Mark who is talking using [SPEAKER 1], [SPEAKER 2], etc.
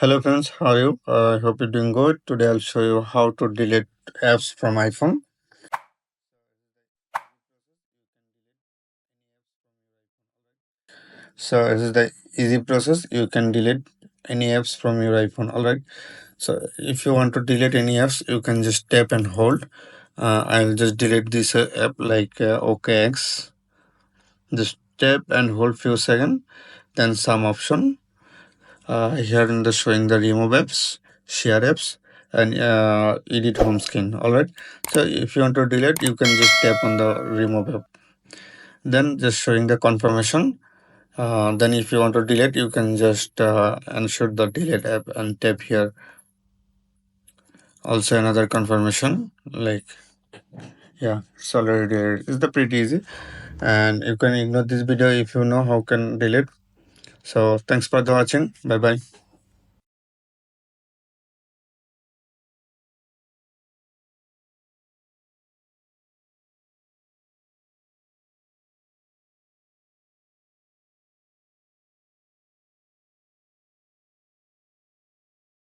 [SPEAKER 1] Hello friends, how are you? I hope you're doing good. Today I'll show you how to delete apps from iPhone. So this is the easy process. You can delete any apps from your iPhone. Alright. So if you want to delete any apps, you can just tap and hold. I'll just delete this app like OKX. Just tap and hold few seconds. Then some option. Here in the showing the remove apps, share apps, and edit home screen. All right. So if you want to delete, you can just tap on the remove app. Then just showing the confirmation. Then if you want to delete, you can just ensure the delete app and tap here. Also another confirmation like yeah, it's already deleted. It's the pretty easy, and you can ignore this video if you know how can delete. So thanks for the watching. Bye bye.